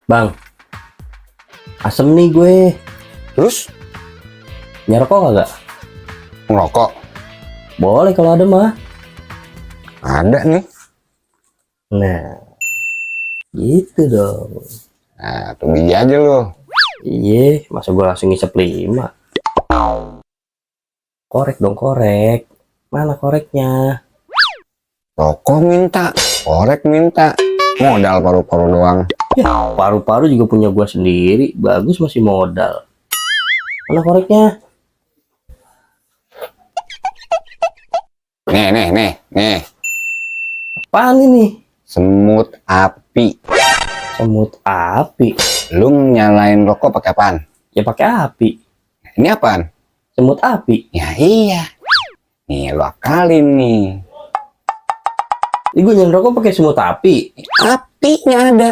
Bang, asem nih gue. Terus Nyerokok kagak? ngerokok? Boleh kalau ada mah. Ada nih. Nah, gitu dong. Nah, tuh biji aja lo. Iya, masa gue langsung ngisep 5. Korek dong, korek. Mana koreknya? Rokok minta, korek minta, modal paru-paru doang. Ya, paru-paru juga punya gue sendiri. Bagus masih modal. Mana koreknya? Nih. Apaan ini? Semut api. Semut api. Lu nyalain rokok pakai apaan? Ya pakai api. Ini apaan? Semut api. Ya iya. Nih lu akalin nih. Ini gue nyalain rokok pakai semut api. Apinya ada.